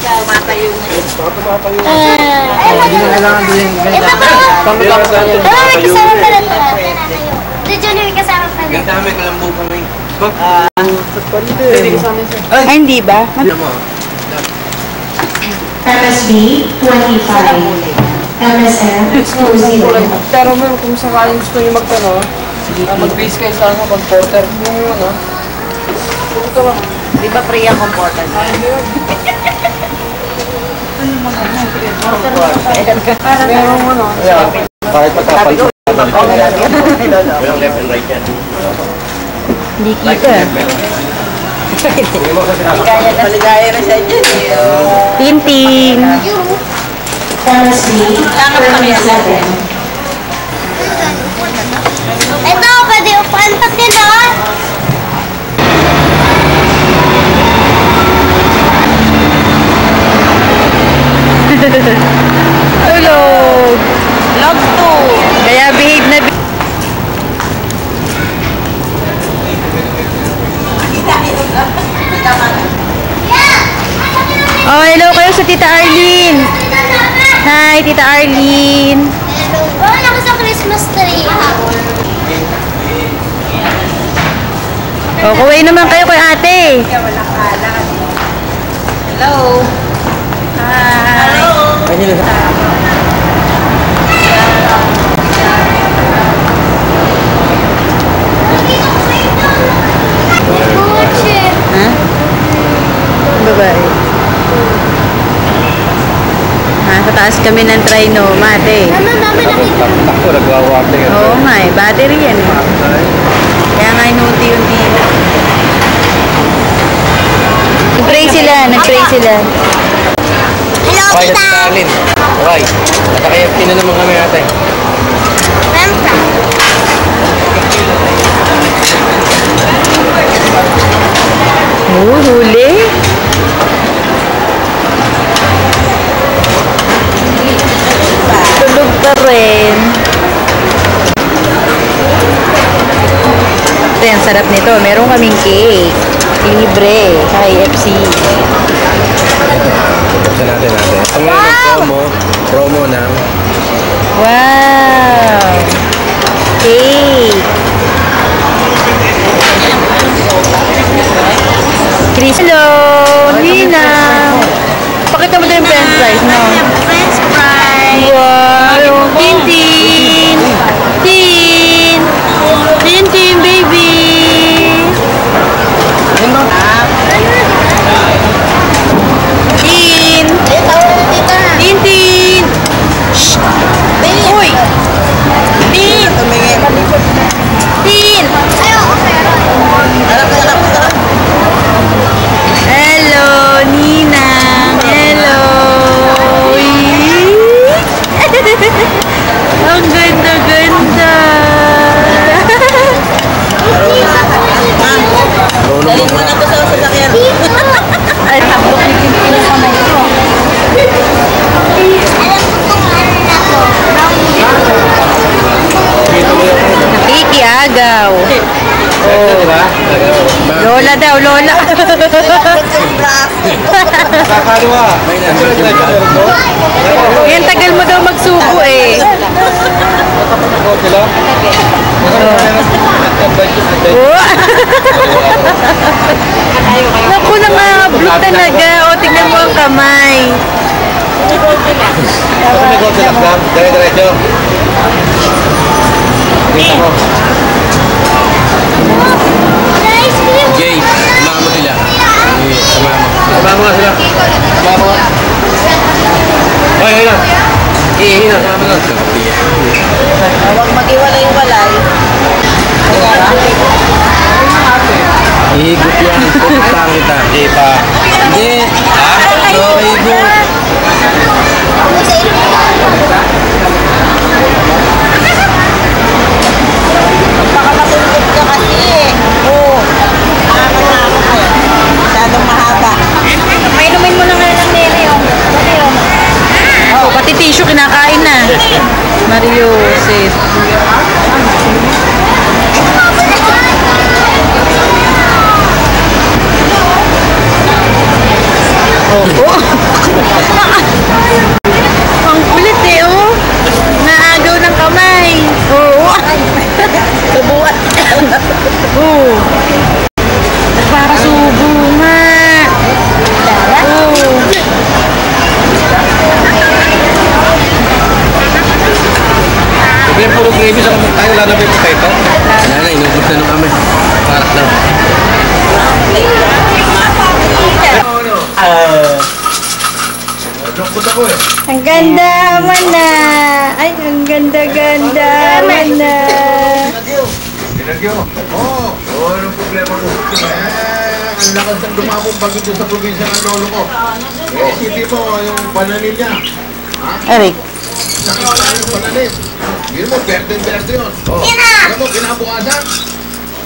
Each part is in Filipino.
Tumatayo na yun. Tumatayo na. Hindi na kailangan din yung ganyan. May kasama pala ito. Ito, Johnny, may kasama pala. Ganda kami, kalambo kami. Hindi kasama siya. Ay, hindi ba? MSB 25. MSF 20. Pero kung sakaling gusto nyo mag-base kayo sa pag-porter. Yung ano. Ito ba? Di ba free ang comporter? Merong ano. Bakit patapal? Walang left and right yan. Hindi kita. Maligaya na siya dyan. Tintin. MSB 27. Ito, pwede upuan pa sila. Tulog. Log 2. Kaya behave na behave. Oh, hello kayo sa Tita Arlene. Hi, Tita Arlene. Hello. Wala ko sa Christmas tree. Oh, kuway naman kayo kay ate. Hello. Hi. Hello. Ha? Babae. Sa taas kami ng trino, mate. Mama, nakita. Ako, nagwawate nga. Oo nga eh, battery yan eh. Kaya nga inuunti-unti na. Nag-pray sila, nag-pray sila. Hello, Okay, tita. natin. Okay. Naka-KFC na naman kami ate. Rampa. Oh, huli. Tulog pa rin. Ito yung sarap nito. Meron kaming cake. Libre. Sa KFC. Buksan natin ate. Ang promo ng Wow! Cake! Chris, hello! Nina! Pakita mo din yung french fries, no? French fries. Wow! Tintin! Tin! Tintin, baby! Tin! Tintin! Shh! Uy! Tin! Tin! Hello, Nina! Hello! Ang ganda-ganda! Dali mo na to sa sasakyan. Ay, tapos yung kamay ko. Nakikiagaw. Diba? Lola daw, Lola. Kakaliwa. May Yan, tagal mo daw magsubo eh. Oh. Naku, nangablog talaga. O, tingnan mo ang kamay. Dire-diretso. Dito ko. Jay, samahan mo sila. Samahan mo. Samahan mo nga sila. Samahan mo nga. Hoy, hoy lang. Hina, samahan mo lang. Huwag mag-iwalay-walay. Ihigot yan. Putang kita. Hindi pa. Hindi. Ha? So, ihigot. Magpakamatulog ka kasi eh. Oo. Nakakatakot eh. Masyadong mahaba. Mainumin mo na nga ng nene yung. Oh, pati tissue kinakain na. Mario, sis. Oh. Ang kulit eh, oh. Naagaw ng kamay. Oo. Subuan. Oo. Nagpapasubo nga. Oo. Sabi puro gravy sa kamay tayo, wala na ba yung potato? Wala na, inubos na nung kami. Parak lang. Ang ganda man na. Ay, ang ganda-ganda man na. Anong problema mo? Ang lakas ng dumamong bagyo doon sa probinsya ng lolo ko. Isipin mo yung pananim niya. Eric. Sakit tayo yung pananim. Hindi mo, berde-berde yun. Alam mo, kinabukasan.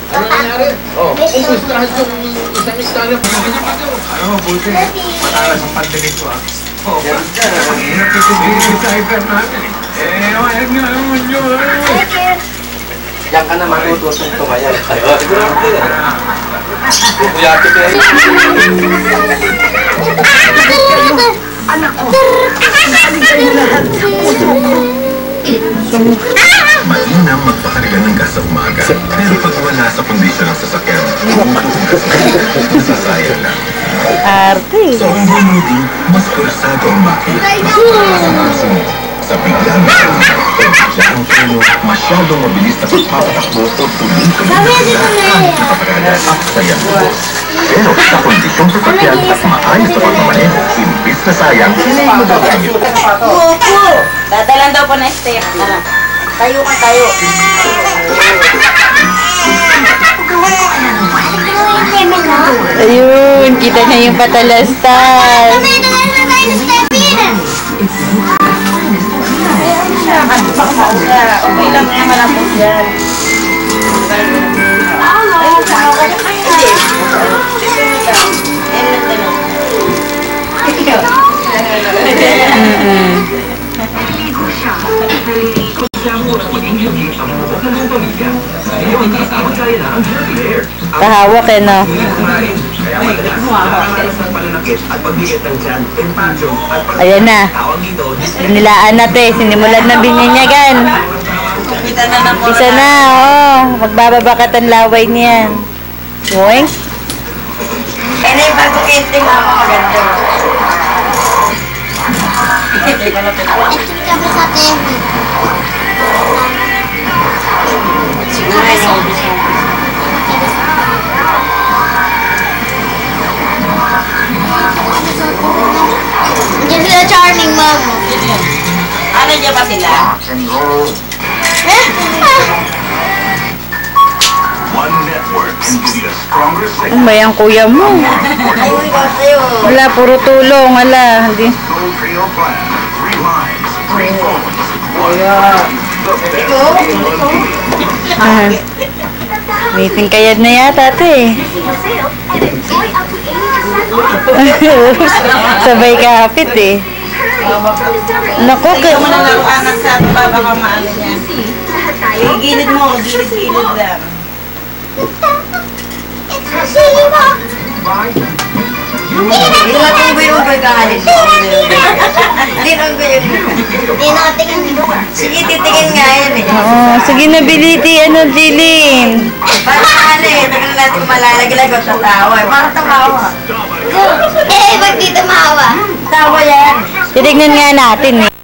Ano nangyari? Umpis lahat yung isang hektarya. Alam mo, buti. Matalas ang pandinig ko ah. Mahirap ito sa hyper natin eh. Ayag nga naman yun. Diyan ka na matututong tumayan. Siguro ako din. Kuya ate ko Mainam magpakarga ng gas sa umaga. Pero pag wala sa kondisyon ng sasakyan, nasasayang lang. Arte. Sa umbong mo din, mas kursado ang makina. Sa puso mo, sa biglang ang treno, masyadong mabilis na pagpapatakbo o tuloy-tuloy na kapagalan sa iyang lubos. Pero sa kondisyong sasakyan at maayos na pagmamaneho, imbis na sayang, magagamit. Dadalan daw po na step. Tara. Tayo ka tayo. Ayun, kita niya yung patalastas. Okay lang nga, malapos yan. Kahawak eh, no? Ayan na. Nilaan natin. Sinimulan na bininyagan. Isa na, oh. Magbababa ka ng laway niyan. Boing. Kaya na yung bagong entry mo ako maganda. Kami sa TV. Diyan sila charming, mom. Ano dyan ba sila? One network can give you a stronger signal. Ano ba yung kuya mo? Wala, puro tulong. Wala, hindi. Gold Trio Plan. 3 lines, 3 phones, 1 Meeting kayad na yata, ate. Sabay kapit eh. Naku, kaya mo na lang anak sa ato pa, baka maano niya. Gilid mo, gilid lang. Ilang ko yung pagkahalin mo? Ilang ko yun? Sige, titingin nga yan eh. Oo, sige na Biliti, ano, Jilin? Parang ano eh, tagal natin malalaglag o tatawa eh. Parang tamawa. Eh, ba't di tumawa? Tawa yan. Titignan nga natin eh.